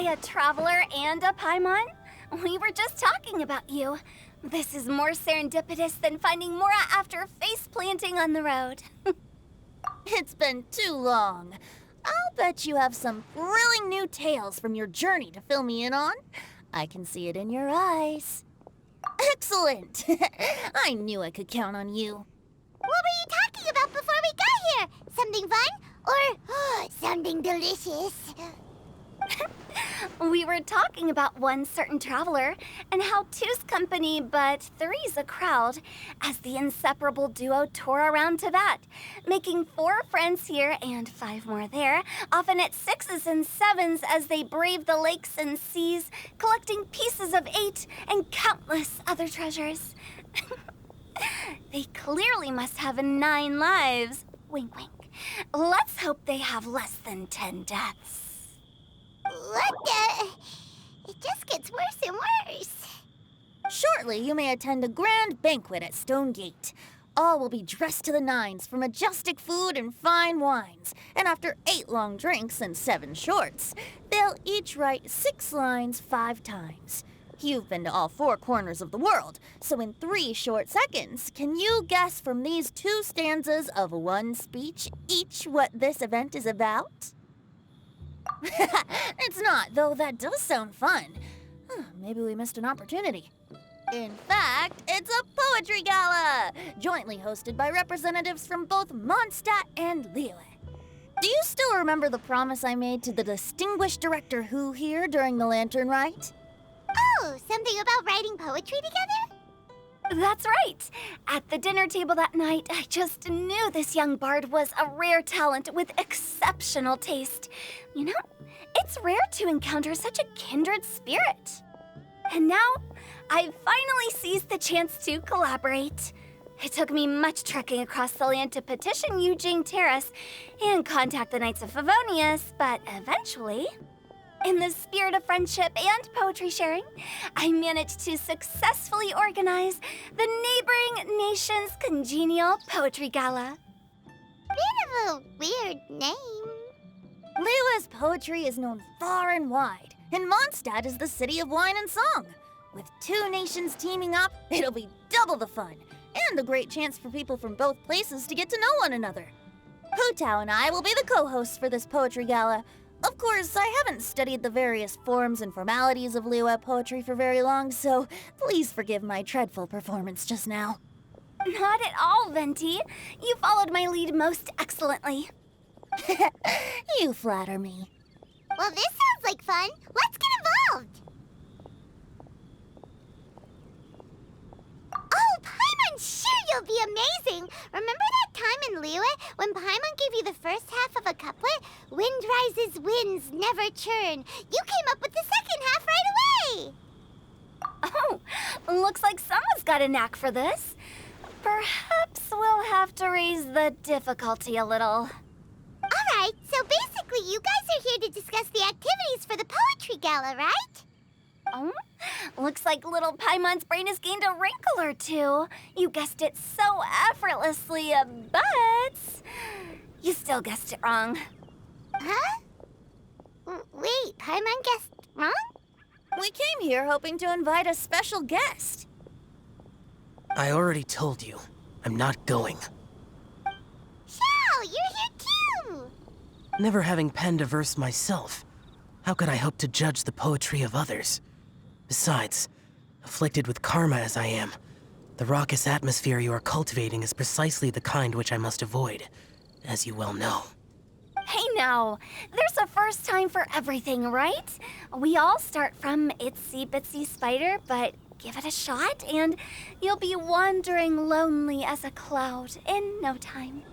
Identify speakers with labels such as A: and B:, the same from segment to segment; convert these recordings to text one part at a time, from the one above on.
A: a traveler and a Paimon? We were just talking about you. This is more serendipitous than finding Mora after face planting on the road.
B: It's been too long. I'll bet you have some thrilling new tales from your journey to fill me in on. I can see it in your eyes. Excellent! I knew I could count on you.
C: What were you talking about before we got here? Something fun? Or something delicious?
A: We were talking about one certain traveler and how two's company but three's a crowd as the inseparable duo tour around Tibet, making 4 friends here and 5 more there, often at 6s and 7s as they brave the lakes and seas, collecting pieces of 8 and countless other treasures. They clearly must have 9 lives. Wink, wink. Let's hope they have less than 10 deaths.
C: What the? It just gets worse and worse.
B: Shortly, you may attend a grand banquet at Stone Gate. All will be dressed to the nines for majestic food and fine wines. And after 8 long drinks and 7 shorts, they'll each write 6 lines 5 times. You've been to all 4 corners of the world, so in 3 short seconds, can you guess from these 2 stanzas of 1 speech each what this event is about? It's not, though that does sound fun. Maybe we missed an opportunity. In fact, it's a poetry gala, jointly hosted by representatives from both Mondstadt and Liyue. Do you still remember the promise I made to the distinguished director Who here during the Lantern Rite?
C: Oh, something about writing poetry together?
A: That's right. At the dinner table that night, I just knew this young bard was a rare talent with exceptional taste. You know, it's rare to encounter such a kindred spirit. And now, I've finally seized the chance to collaborate. It took me much trekking across the land to petition Eugene Terrace and contact the Knights of Favonius, but eventually, in the spirit of friendship and poetry sharing, I managed to successfully organize the Neighboring Nations Congenial Poetry Gala.
C: Bit of a weird name.
B: Liyue's poetry is known far and wide, and Mondstadt is the city of wine and song. With 2 nations teaming up, it'll be double the fun, and a great chance for people from both places to get to know one another. Hu Tao and I will be the co-hosts for this poetry gala. Of course, I haven't studied the various forms and formalities of Liyue poetry for very long, so please forgive my dreadful performance just now.
A: Not at all, Venti. You followed my lead most excellently.
B: You flatter me.
C: Well, this sounds like fun. Let's get involved. Oh, Paimon, sure you'll be amazing. Remember that time in Liyue when Paimon gave you the first half of a couplet? Wind rises, winds never churn. You came up with the second half right away.
A: Oh, looks like someone's got a knack for this. Perhaps we'll have to raise the difficulty a little.
C: All right, so basically you guys are here to discuss the activities for the poetry gala, right?
A: Oh, looks like little Paimon's brain has gained a wrinkle or 2. You guessed it so effortlessly, but you still guessed it wrong.
C: Huh? Wait, Paimon guessed wrong?
B: We came here hoping to invite a special guest.
D: I already told you. I'm not going.
C: Xiao, you're here too!
D: Never having penned a verse myself, how could I hope to judge the poetry of others? Besides, afflicted with karma as I am, the raucous atmosphere you are cultivating is precisely the kind which I must avoid, as you well know.
A: Hey now, there's a first time for everything, right? We all start from itsy bitsy spider, but give it a shot and you'll be wandering lonely as a cloud in no time.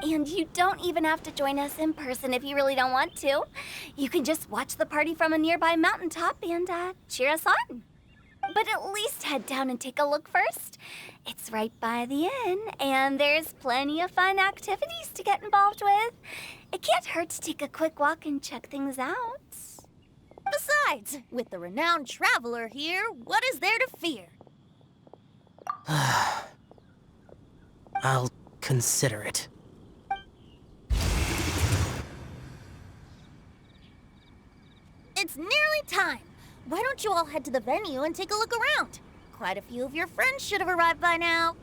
A: And you don't even have to join us in person if you really don't want to. You can just watch the party from a nearby mountaintop and cheer us on. But at least head down and take a look first. It's right by the inn, and there's plenty of fun activities to get involved with. It can't hurt to take a quick walk and check things out.
B: Besides, with the renowned traveler here, what is there to fear?
D: I'll consider it.
B: It's nearly right time. Why don't you all head to the venue and take a look around? Quite a few of your friends should have arrived by now.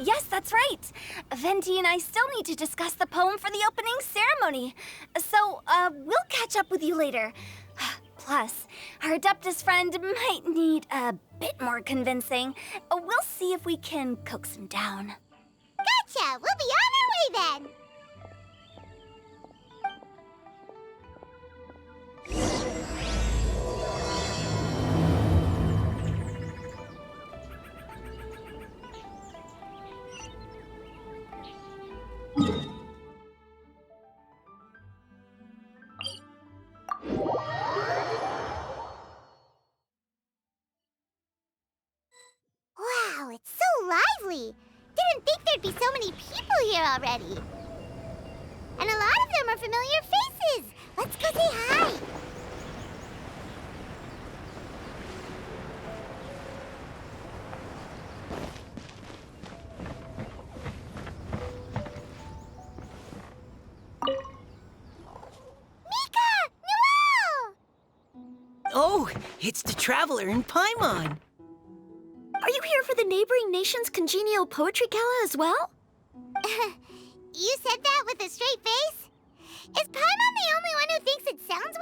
A: Yes, that's right. Venti and I still need to discuss the poem for the opening ceremony. So, we'll catch up with you later. Plus, our Adeptus friend might need a bit more convincing. We'll see if we can coax him down.
C: Gotcha! We'll be on our way then! Wow, it's so lively! Didn't think there'd be so many people here already. And a lot of them are familiar faces. Let's go say hi. Mika! Noelle!
E: Oh, it's the Traveler in Paimon.
A: Are you here for the neighboring nation's congenial poetry gala as well?
C: You said that with a straight face? Is Paimon the only one who thinks it sounds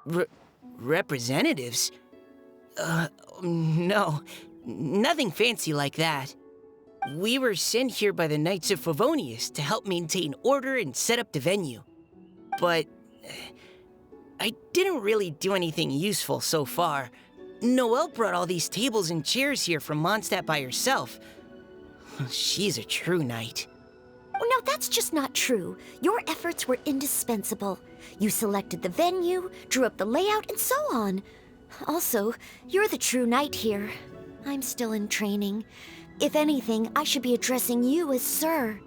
C: weird?
E: Representatives? No. Nothing fancy like that. We were sent here by the Knights of Favonius to help maintain order and set up the venue. But I didn't really do anything useful so far. Noelle brought all these tables and chairs here from Mondstadt by herself. She's a true knight.
F: Oh, no, that's just not true. Your efforts were indispensable. You selected the venue, drew up the layout, and so on. Also, you're the true knight here. I'm still in training. If anything, I should be addressing you as Sir.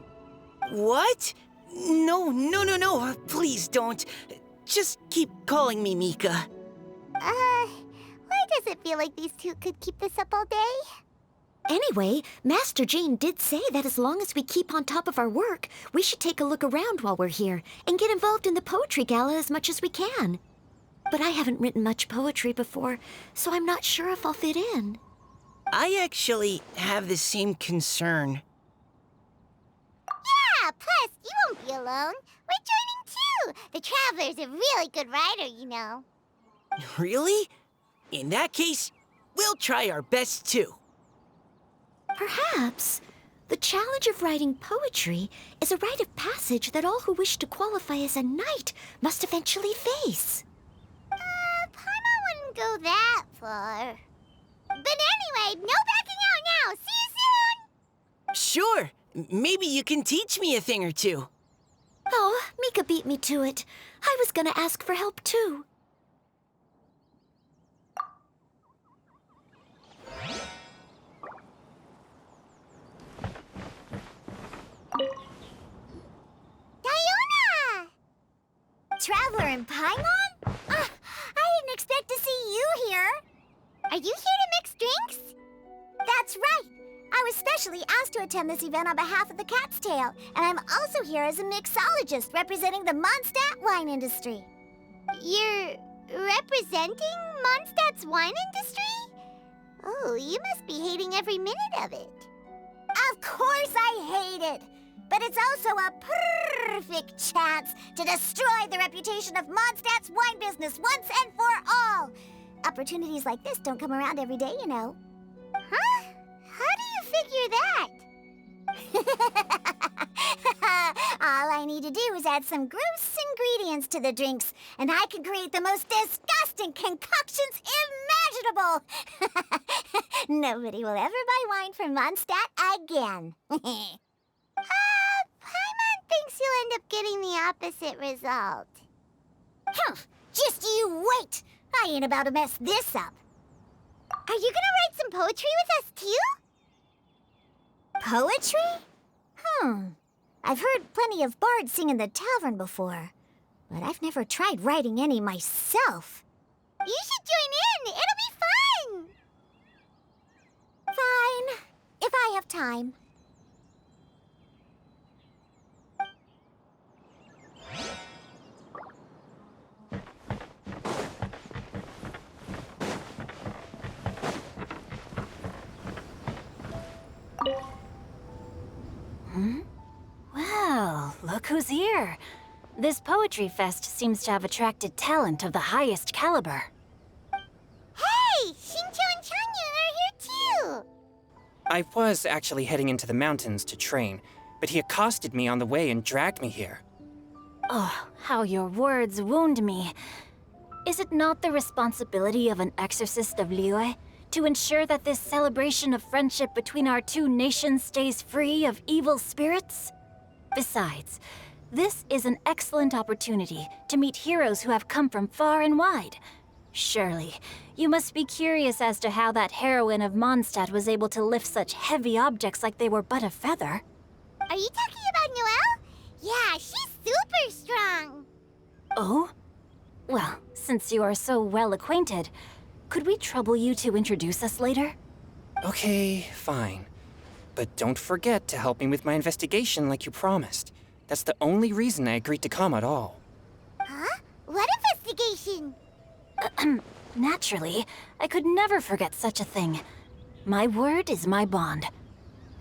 E: What? No. Please don't. Just keep calling me Mika.
C: Why does it feel like these two could keep this up all day?
F: Anyway, Master Jane did say that as long as we keep on top of our work, we should take a look around while we're here and get involved in the poetry gala as much as we can. But I haven't written much poetry before, so I'm not sure if I'll fit in.
E: I actually have the same concern.
C: Yeah, plus, you won't be alone. We're joining too. The Traveler's a really good writer, you know.
E: Really? In that case, we'll try our best too.
F: Perhaps. The challenge of writing poetry is a rite of passage that all who wish to qualify as a knight must eventually face.
C: Paimon wouldn't go that far. But anyway, no backing out now. See you soon!
E: Sure. Maybe you can teach me a thing or two.
F: Oh, Mika beat me to it. I was gonna ask for help too.
C: Diona!
B: Traveler in Paimon? I didn't expect to see you here.
C: Are you here to mix drinks?
B: That's right. I was specially asked to attend this event on behalf of the Cat's Tail, and I'm also here as a mixologist representing the Mondstadt wine industry.
C: You're representing Mondstadt's wine industry? Oh, you must be hating every minute of it.
B: Of course I hate it, but it's also a perfect chance to destroy the reputation of Mondstadt's wine business once and for all. Opportunities like this don't come around every day, you know.
C: Huh? How do you figure that?
B: All I need to do is add some gross ingredients to the drinks, and I can create the most disgusting concoctions imaginable. Nobody will ever buy wine from Mondstadt again.
C: Paimon thinks you'll end up getting the opposite result.
B: Just you wait. I ain't about to mess this up.
C: Are you gonna write some poetry with us too?
B: Poetry? I've heard plenty of bards sing in the tavern before, but I've never tried writing any myself.
C: You should join in. It'll be fun.
B: Fine, if I have time.
G: look who's here. This poetry fest seems to have attracted talent of the highest caliber.
C: Hey, Shincho and Changyun are here too!
H: I was actually heading into the mountains to train, but he accosted me on the way and dragged me here.
G: Oh, how your words wound me. Is it not the responsibility of an exorcist of Liyue to ensure that this celebration of friendship between our two nations stays free of evil spirits? Besides, this is an excellent opportunity to meet heroes who have come from far and wide. Surely, you must be curious as to how that heroine of Mondstadt was able to lift such heavy objects like they were but a feather.
C: Are you talking about Noelle? Yeah, she's super strong.
G: Oh? Well, since you are so well acquainted, could we trouble you to introduce us later?
H: Okay, fine. But don't forget to help me with my investigation like you promised. That's the only reason I agreed to come at all.
C: Huh? What investigation?
G: Naturally, I could never forget such a thing. My word is my bond.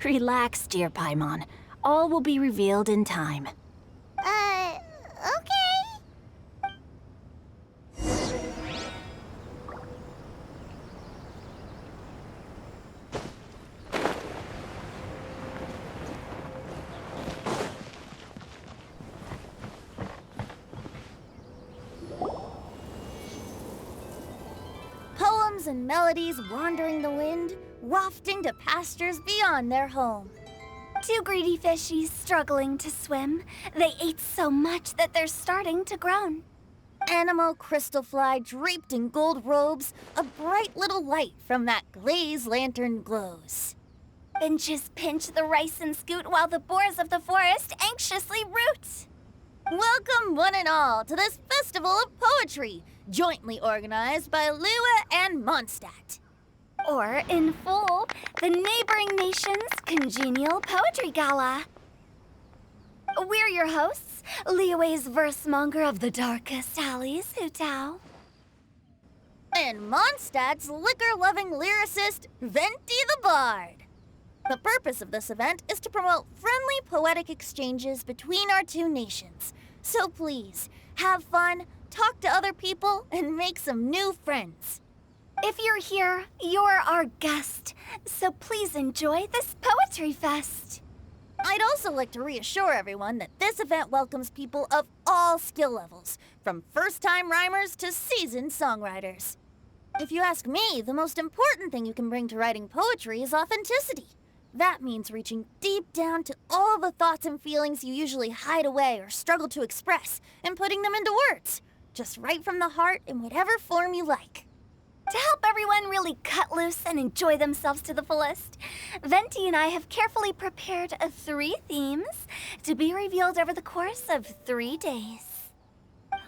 G: Relax, dear Paimon. All will be revealed in time.
C: Okay.
B: Poems and melodies wandering the wind, wafting to pastures beyond their home.
A: Two greedy fishies struggling to swim. They ate so much that they're starting to groan.
B: Animal crystal fly draped in gold robes, a bright little light from that glaze lantern glows.
A: Benches pinch the rice and scoot while the boars of the forest anxiously root.
B: Welcome one and all to this festival of poetry, jointly organized by Liyue and Mondstadt.
A: Or, in full, the neighboring nation's congenial poetry gala. We're your hosts, Liyue's verse-monger of the darkest alleys, Hutao.
B: And Mondstadt's liquor-loving lyricist, Venti the Bard. The purpose of this event is to promote friendly poetic exchanges between our two nations. So please, have fun, talk to other people, and make some new friends.
A: If you're here, you're our guest, so please enjoy this poetry fest.
B: I'd also like to reassure everyone that this event welcomes people of all skill levels, from first-time rhymers to seasoned songwriters. If you ask me, the most important thing you can bring to writing poetry is authenticity. That means reaching deep down to all the thoughts and feelings you usually hide away or struggle to express, and putting them into words, just right from the heart in whatever form you like.
A: To help everyone really cut loose and enjoy themselves to the fullest, Venti and I have carefully prepared 3 themes to be revealed over the course of 3 days.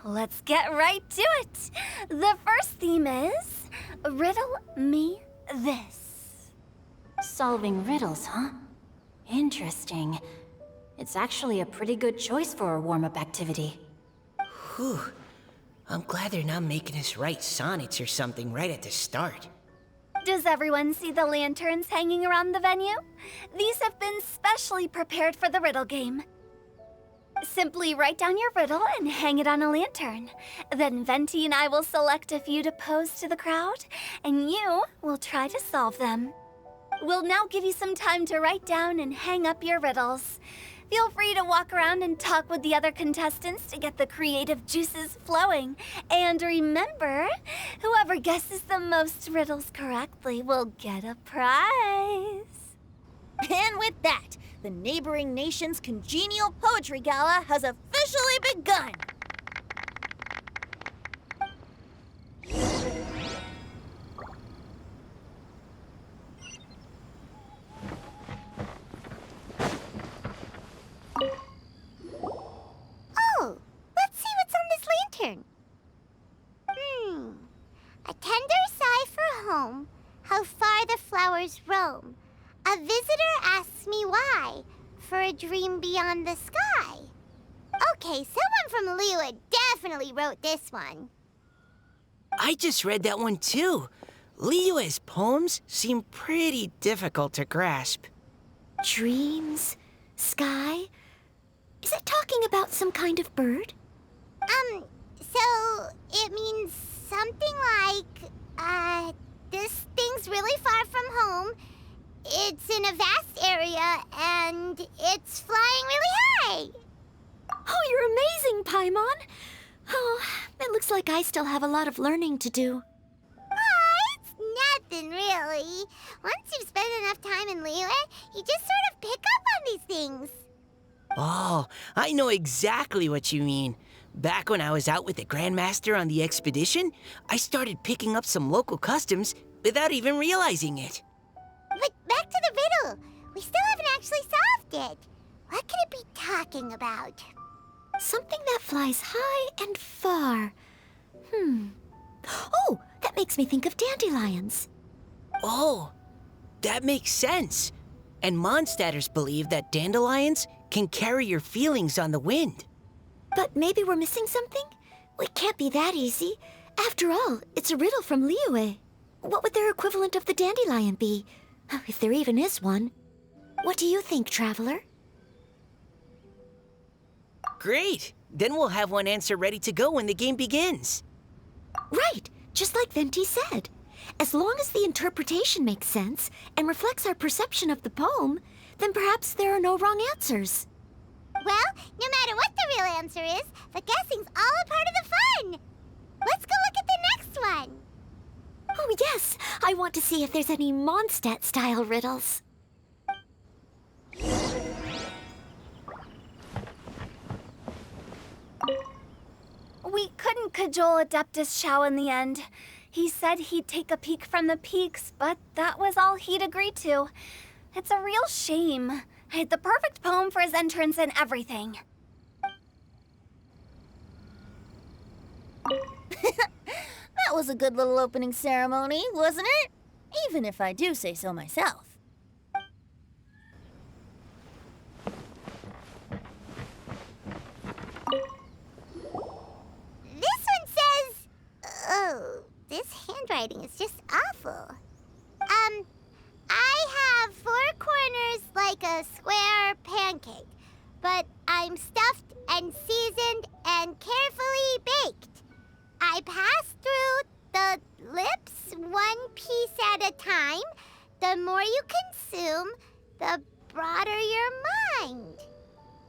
A: Let's get right to it. The first theme is Riddle Me This.
G: Solving riddles, huh? Interesting. It's actually a pretty good choice for a warm-up activity.
E: Whew. I'm glad they're not making us write sonnets or something right at the start.
A: Does everyone see the lanterns hanging around the venue? These have been specially prepared for the riddle game. Simply write down your riddle and hang it on a lantern. Then Venti and I will select a few to pose to the crowd, and you will try to solve them. We'll now give you some time to write down and hang up your riddles. Feel free to walk around and talk with the other contestants to get the creative juices flowing. And remember, whoever guesses the most riddles correctly will get a prize.
B: And with that, the neighboring nation's congenial poetry gala has officially begun.
C: Oh, let's see what's on this lantern. A tender sigh for home, how far the flowers roam. A visitor asks me why, for a dream beyond the sky. Okay, someone from Liyue definitely wrote this one.
E: I just read that one too. Liyue's poems seem pretty difficult to grasp.
F: Dreams? Sky? Is it talking talking about some kind of bird?
C: So it means something like, this thing's really far from home. It's in a vast area, and it's flying really high.
F: Oh, you're amazing, Paimon! Oh, it looks like I still have a lot of learning to do.
C: It's nothing, really. Once you've spent enough time in Liyue, you just sort of pick up on these things.
E: Oh, I know exactly what you mean. Back when I was out with the Grandmaster on the expedition, I started picking up some local customs without even realizing it.
C: But back to the riddle. We still haven't actually solved it. What could it be talking about?
F: Something that flies high and far. Oh, that makes me think of dandelions.
E: Oh, that makes sense. And Mondstadters believe that dandelions can carry your feelings on the wind.
F: But maybe we're missing something? It can't be that easy. After all, it's a riddle from Liyue. What would their equivalent of the dandelion be? If there even is one. What do you think, Traveler?
E: Great! Then we'll have one answer ready to go when the game begins.
F: Right, just like Venti said. As long as the interpretation makes sense and reflects our perception of the poem, then perhaps there are no wrong answers.
C: Well, no matter what the real answer is, the guessing's all a part of the fun. Let's go look at the next one.
F: Oh yes, I want to see if there's any Mondstadt-style riddles.
A: We couldn't cajole Adeptus Shao in the end. He said he'd take a peek from the peaks, but that was all he'd agreed to. It's a real shame. I had the perfect poem for his entrance and everything.
B: That was a good little opening ceremony, wasn't it? Even if I do say so myself.
C: This one says... Oh, this handwriting is just awful. I have 4 corners like a square pancake, but I'm stuffed and seasoned and carefully baked. I pass through the lips 1 piece at a time. The more you consume, the broader your mind.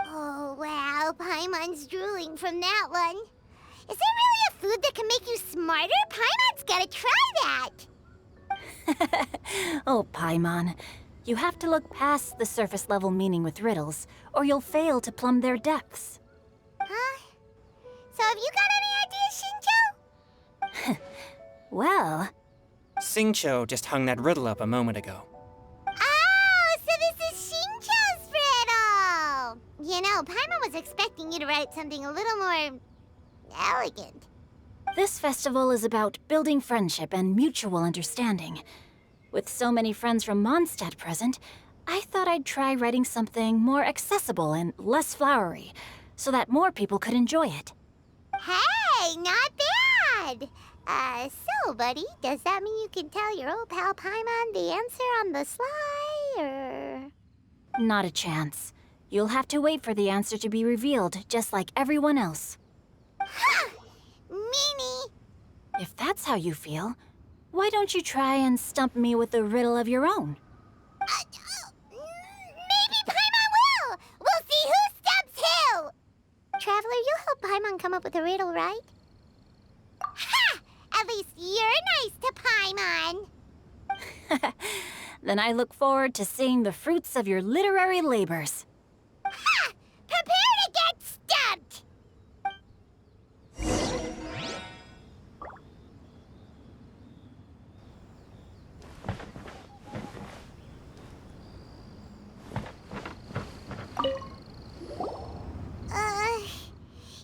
C: Oh, wow, Paimon's drooling from that one. Is there really a food that can make you smarter? Paimon's gotta try that.
G: Oh, Paimon. You have to look past the surface-level meaning with riddles, or you'll fail to plumb their depths.
C: Huh? So have you got any ideas, Shinjo?
G: Well,
H: Xingqiu just hung that riddle up a moment ago.
C: Oh, so this is Shinjo's riddle! You know, Paimon was expecting you to write something a little more... elegant.
G: this festival is about building friendship and mutual understanding. With so many friends from Mondstadt present, I thought I'd try writing something more accessible and less flowery, so that more people could enjoy it.
C: Hey, not bad! So, buddy, does that mean you can tell your old pal Paimon the answer on the sly, or...?
G: Not a chance. You'll have to wait for the answer to be revealed, just like everyone else.
C: Ha! Meanie!
G: If that's how you feel, why don't you try and stump me with a riddle of your own?
C: Maybe Paimon will! We'll see who stumps who! Traveler, you'll help Paimon come up with a riddle, right? Ha! At least you're nice to Paimon!
G: Then I look forward to seeing the fruits of your literary labors.
C: Ha! Prepare to get stumped!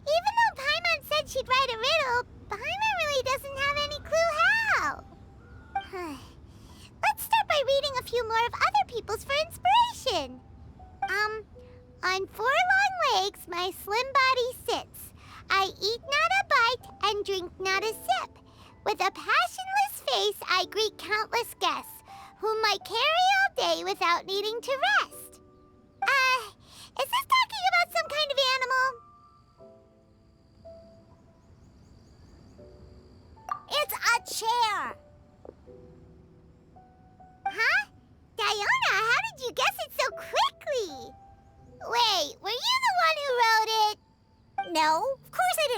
C: Even though Paimon said she'd write a riddle, Paimon really doesn't have any clue how. Let's start by reading a few more of other people's for inspiration. On 4 long legs my slim body sits. I eat not a bite and drink not a sip. With a passionless face I greet countless guests, whom I carry all day without needing to rest. Is this talking about some kind of animal?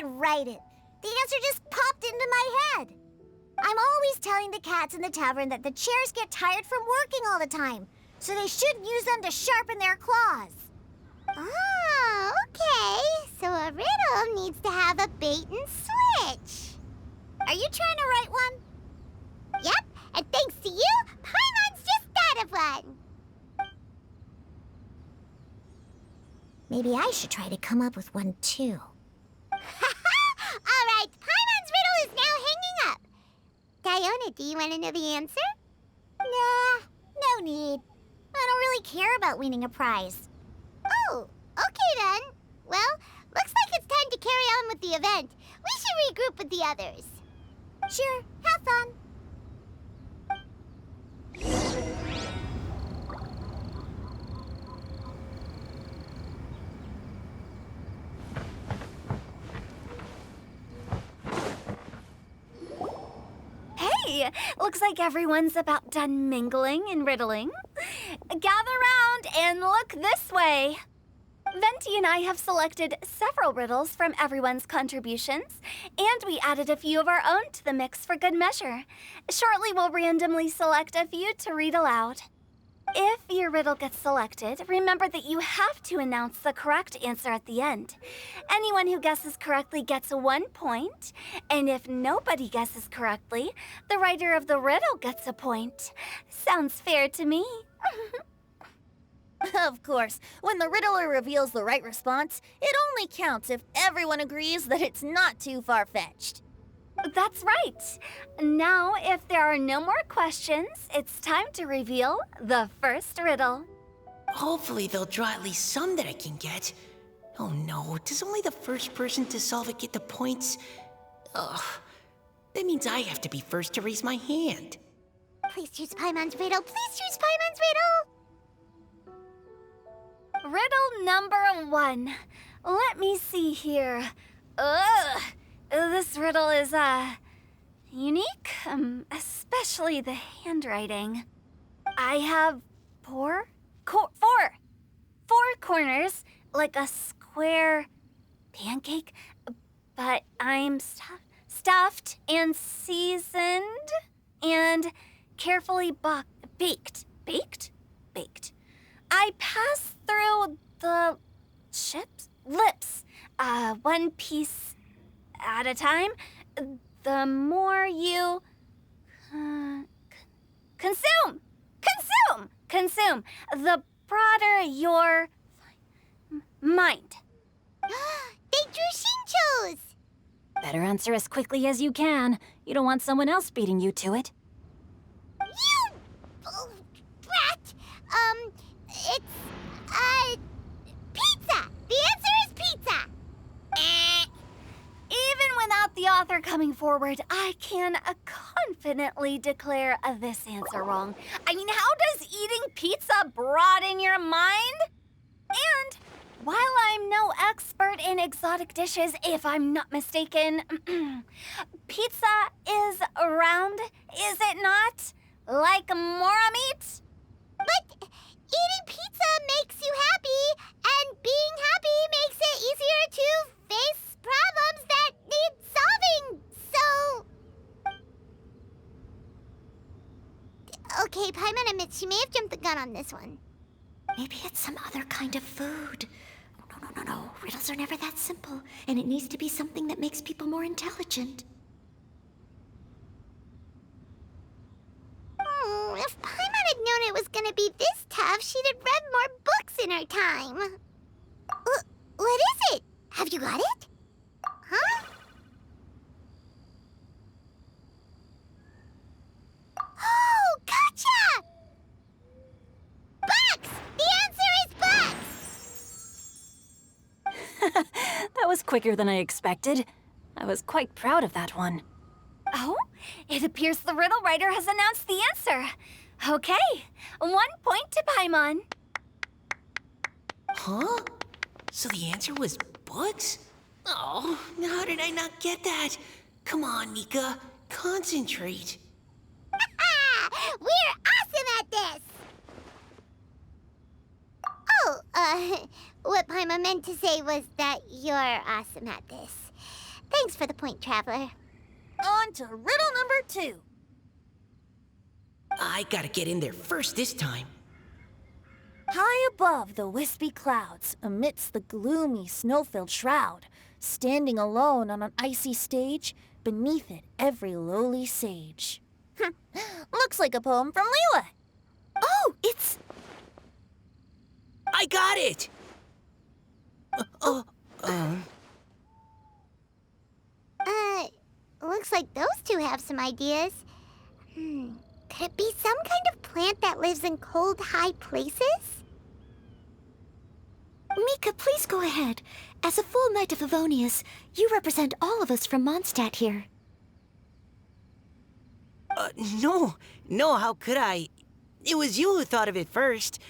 C: didn't write it. The answer just popped into my head. I'm always telling the cats in the tavern that the chairs get tired from working all the time, so they shouldn't use them to sharpen their claws. Oh, okay. So a riddle needs to have a bait and switch. Are you trying to write one? Yep, and thanks to you, Paimon's just thought of one. Maybe I should try to come up with one too. All right, Paimon's riddle is now hanging up. Diona, do you want to know the answer? Nah, no need. I don't really care about winning a prize. Oh, okay then. Well, looks like it's time to carry on with the event. We should regroup with the others. Sure, have fun.
A: Hey, looks like everyone's about done mingling and riddling. Gather round and look this way. Venti and I have selected several riddles from everyone's contributions, and we added a few of our own to the mix for good measure. Shortly, we'll randomly select a few to read aloud. If your riddle gets selected, remember that you have to announce the correct answer at the end. Anyone who guesses correctly gets 1 point, and if nobody guesses correctly, the writer of the riddle gets a point. Sounds fair to me.
B: Of course, when the riddler reveals the right response, it only counts if everyone agrees that it's not too far-fetched.
A: That's right. Now, if there are no more questions, it's time to reveal the first riddle.
E: Hopefully they'll draw at least some that I can get. Oh no, does only the first person to solve it get the points? Ugh, that means I have to be first to raise my hand.
C: Please choose Paimon's riddle. Please choose Paimon's riddle.
A: Riddle number 1. Let me see here. Ugh, this riddle is, unique, especially the handwriting. I have four corners, like a square pancake, but I'm stuffed and seasoned and carefully baked. Baked. I pass through the lips, one piece at a time. The more you consume, the broader your mind.
C: They drew Shinchos!
G: Better answer as quickly as you can. You don't want someone else beating you to it.
C: You brat! It's, pizza! The answer is pizza!
A: Even without the author coming forward, I can confidently declare this answer wrong. I mean, how does eating pizza broaden your mind? And while I'm no expert in exotic dishes, if I'm not mistaken, pizza is round, is it not? Like mora meat?
C: But eating pizza makes you happy, and being happy makes it easier to face problems that need solving, so... Okay, Paimon admits she may have jumped the gun on this one.
F: Maybe it's some other kind of food. No. Riddles are never that simple, and it needs to be something that makes people more intelligent.
C: If Paimon had known it was gonna be this tough, she'd have read more books in her time. What is it? Have you got it? Huh? Oh, gotcha! Bucks! The answer is bucks!
G: That was quicker than I expected. I was quite proud of that one.
A: Oh, it appears the riddle writer has announced the answer. Okay, 1 point to Paimon.
E: Huh? So the answer was bugs? Oh, how did I not get that? Come on, Mika, concentrate.
C: We're awesome at this! Oh, what Paimon meant to say was that you're awesome at this. Thanks for the point, Traveler.
B: On to riddle number 2.
E: I gotta get in there first this time.
B: High above the wispy clouds, amidst the gloomy snow-filled shroud, standing alone on an icy stage, beneath it every lowly sage. Looks like a poem from Liyue.
F: Oh, it's...
E: I got it!
C: Looks like those two have some ideas. Could it be some kind of plant that lives in cold, high places?
F: Mika, please go ahead. As a full Knight of Favonius, you represent all of us from Mondstadt here.
E: No, how could I? It was you who thought of it first.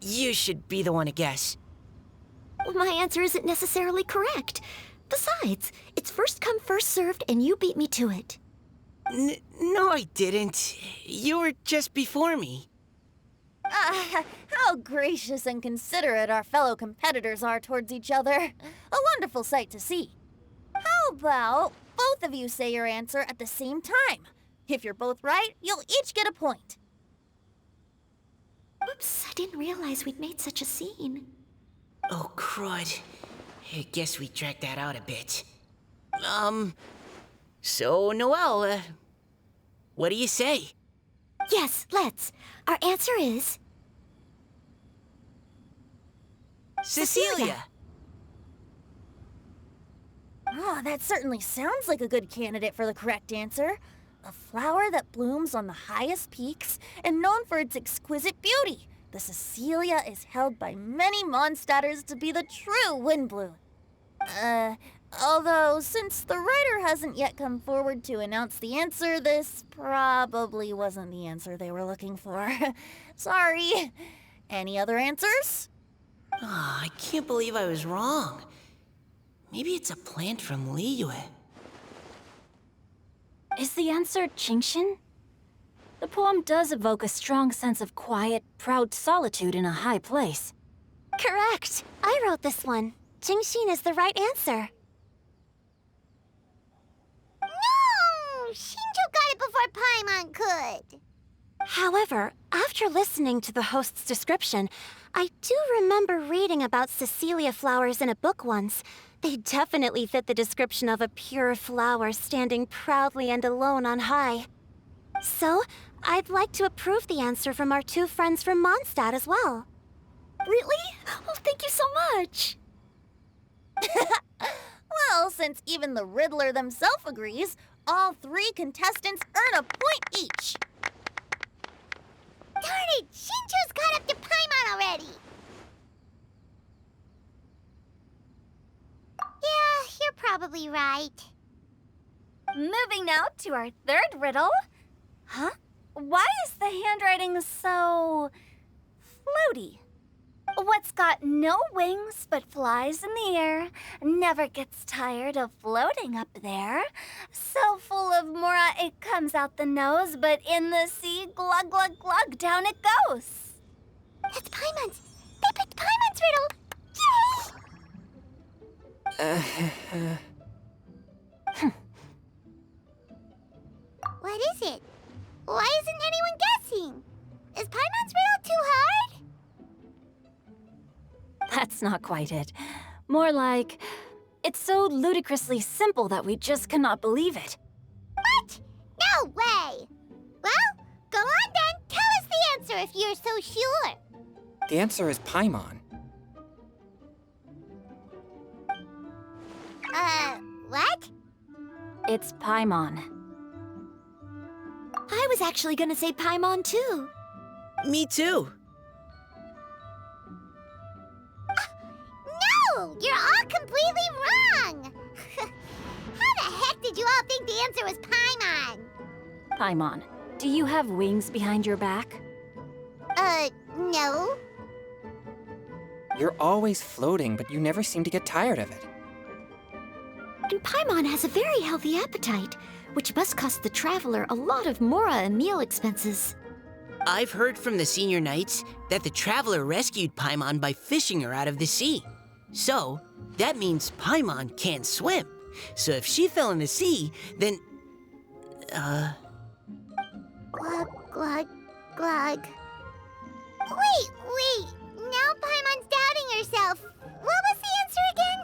E: You should be the one to guess.
F: Well, my answer isn't necessarily correct. Besides, it's first come, first served, and you beat me to it.
E: No, I didn't. You were just before me.
B: How gracious and considerate our fellow competitors are towards each other. A wonderful sight to see. How about both of you say your answer at the same time? If you're both right, you'll each get a point.
F: Oops, I didn't realize we'd made such a scene.
E: Oh, crud. I guess we dragged that out a bit. So, Noelle, what do you say?
F: Yes, let's. Our answer is...
E: Cecilia!
B: Oh, that certainly sounds like a good candidate for the correct answer. A flower that blooms on the highest peaks and known for its exquisite beauty. The Cecilia is held by many Mondstadters to be the true Windbloom. Although, since the writer hasn't yet come forward to announce the answer, this probably wasn't the answer they were looking for. Sorry. Any other answers?
E: Oh, I can't believe I was wrong. Maybe it's a plant from Liyue.
G: Is the answer Genshin? The poem does evoke a strong sense of quiet, proud solitude in a high place.
C: Correct. I wrote this one. Genshin is the right answer. No! Shinjo got it before Paimon could. However, after listening to the host's description, I do remember reading about Cecilia flowers in a book once. They definitely fit the description of a pure flower standing proudly and alone on high. So, I'd like to approve the answer from our two friends from Mondstadt as well.
F: Really? Oh, thank you so much.
B: Well, since even the Riddler themselves agrees, all 3 contestants earn a point each.
C: Darn it! Shinjo's caught up to Paimon already! Yeah, you're probably right.
A: Moving now to our third riddle. Huh? Why is the handwriting so... floaty? What's got no wings but flies in the air, never gets tired of floating up there. So full of mora it comes out the nose, but in the sea, glug glug glug, down it goes.
C: That's Paimon's! They picked Paimon's riddle! Yay! What is it? Why isn't anyone guessing? Is Paimon's riddle too hard?
G: That's not quite it. More like, it's so ludicrously simple that we just cannot believe it.
C: What? No way! Well, go on then. Tell us the answer if you're so sure.
H: The answer is Paimon.
C: What?
G: It's Paimon.
F: I was actually gonna say Paimon too.
E: Me too.
C: No! You're all completely wrong! How the heck did you all think the answer was Paimon?
G: Paimon, do you have wings behind your back?
C: No.
H: You're always floating, but you never seem to get tired of it.
F: And Paimon has a very healthy appetite, which must cost the traveler a lot of mora and meal expenses.
E: I've heard from the senior knights that the traveler rescued Paimon by fishing her out of the sea. So, that means Paimon can't swim. So if she fell in the sea, then...
C: Glug, glug, glug. Wait. Now Paimon's doubting herself. What was the answer again?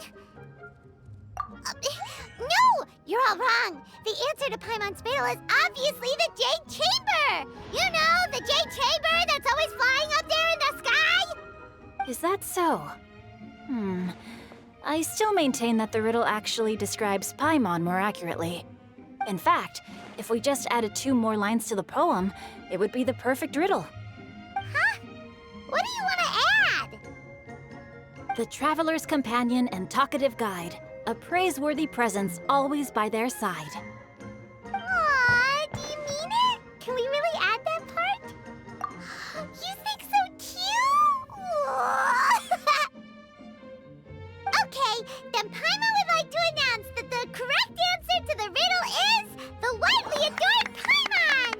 C: No! You're all wrong. The answer to Paimon's riddle is obviously the Jade Chamber! You know, the Jade Chamber that's always flying up there in the sky?
G: Is that so? I still maintain that the riddle actually describes Paimon more accurately. In fact, if we just added 2 more lines to the poem, it would be the perfect riddle.
C: Huh? What do you want to add?
G: The traveler's companion and talkative guide, a praiseworthy presence always by their side.
C: Aw, do you mean it? Can we really add that part? You think so cute? Okay, then Paimon would like to announce that the correct answer to the riddle is the widely adored Paimon!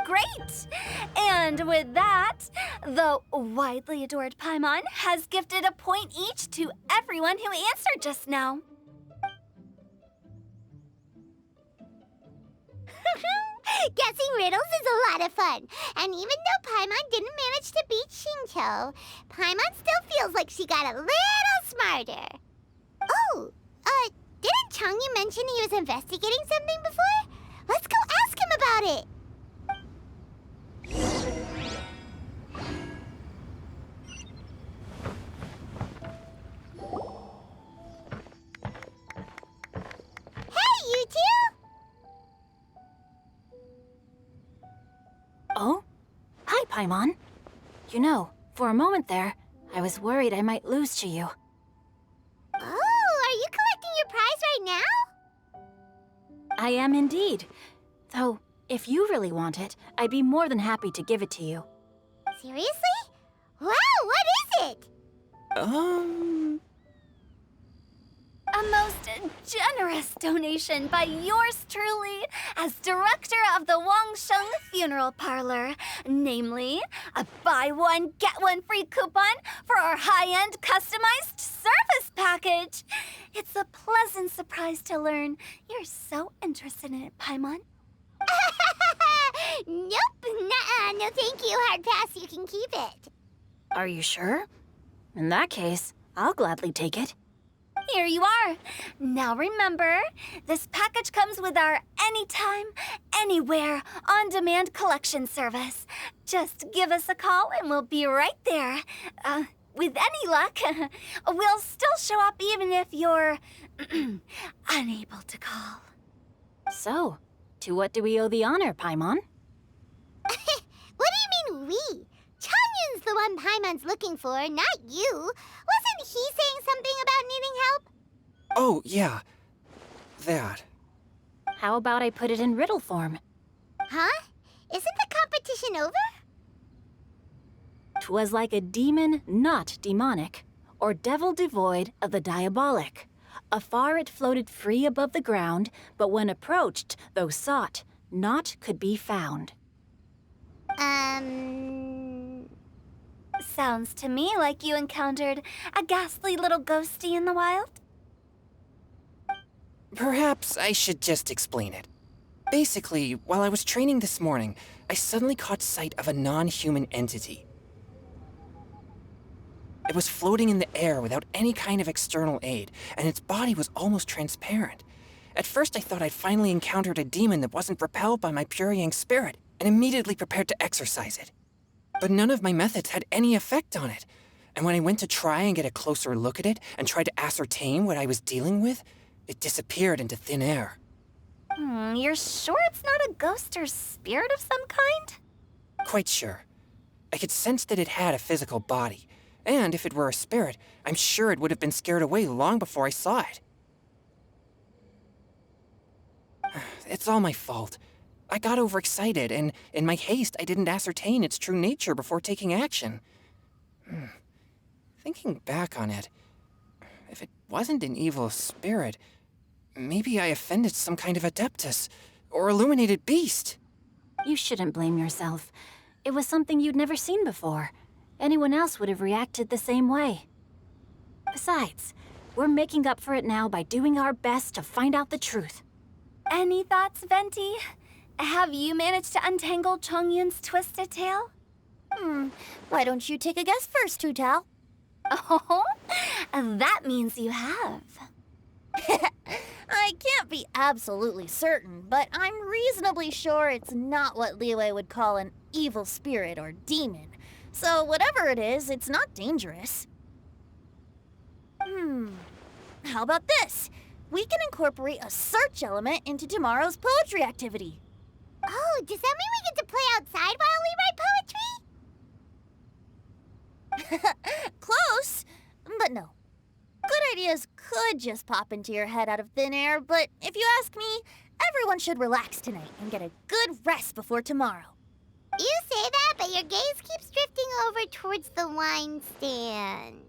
A: Great! And with that, the widely adored Paimon has gifted a point each to everyone who answered just now.
C: Guessing riddles is a lot of fun. And even though Paimon didn't manage to beat Shinto, Paimon still feels like she got a little smarter. Oh, didn't Changyu mention he was investigating something before? Let's go ask him about it. Hey, you two!
G: Oh? Hi, Paimon. You know, for a moment there, I was worried I might lose to you.
C: Oh, are you collecting your prize right now?
G: I am indeed. Though, if you really want it, I'd be more than happy to give it to you.
C: Seriously? Wow, what is it?
A: A most generous donation by yours truly as director of the Wangsheng Funeral Parlor. Namely, a buy one, get one free coupon for our high-end customized service package. It's a pleasant surprise to learn you're so interested in it, Paimon.
C: Nope, nuh-uh, no thank you, hard pass, you can keep it.
G: Are you sure? In that case, I'll gladly take it.
A: Here you are. Now remember, this package comes with our anytime, anywhere, on-demand collection service. Just give us a call and we'll be right there. With any luck, we'll still show up even if you're unable to call.
G: So, to what do we owe the honor, Paimon?
C: What do you mean we? Changyun's the one Paimon's looking for, not you. Wasn't he saying something about needing help?
H: Oh, yeah. That.
G: How about I put it in riddle form?
C: Huh? Isn't the competition over?
G: 'Twas like a demon not demonic, or devil devoid of the diabolic. Afar it floated free above the ground, but when approached, though sought, naught could be found.
A: Sounds to me like you encountered a ghastly little ghostie in the wild.
H: Perhaps I should just explain it. Basically, while I was training this morning, I suddenly caught sight of a non-human entity. It was floating in the air without any kind of external aid, and its body was almost transparent. At first I thought I'd finally encountered a demon that wasn't repelled by my pure yang spirit, and immediately prepared to exorcise it. But none of my methods had any effect on it, and when I went to try and get a closer look at it and tried to ascertain what I was dealing with, it disappeared into thin air.
A: You're sure it's not a ghost or spirit of some kind?
H: Quite sure. I could sense that it had a physical body, and if it were a spirit, I'm sure it would have been scared away long before I saw it. It's all my fault. I got overexcited, and in my haste, I didn't ascertain its true nature before taking action. Thinking back on it, if it wasn't an evil spirit, maybe I offended some kind of adeptus or illuminated beast.
G: You shouldn't blame yourself. It was something you'd never seen before. Anyone else would have reacted the same way. Besides, We're making up for it now by doing our best to find out the truth.
A: Any thoughts, Venti? Have you managed to untangle Chongyun's twisted tail?
B: Why don't you take a guess first, Tutal?
A: Oh, that means you have.
B: I can't be absolutely certain, but I'm reasonably sure it's not what Liyue would call an evil spirit or demon. So whatever it is, it's not dangerous. How about this? We can incorporate a search element into tomorrow's poetry activity.
C: Oh, does that mean we get to play outside while we write poetry?
B: Close, but no. Good ideas could just pop into your head out of thin air, but if you ask me, everyone should relax tonight and get a good rest before tomorrow.
C: You say that, but your gaze keeps drifting over towards the wine stand.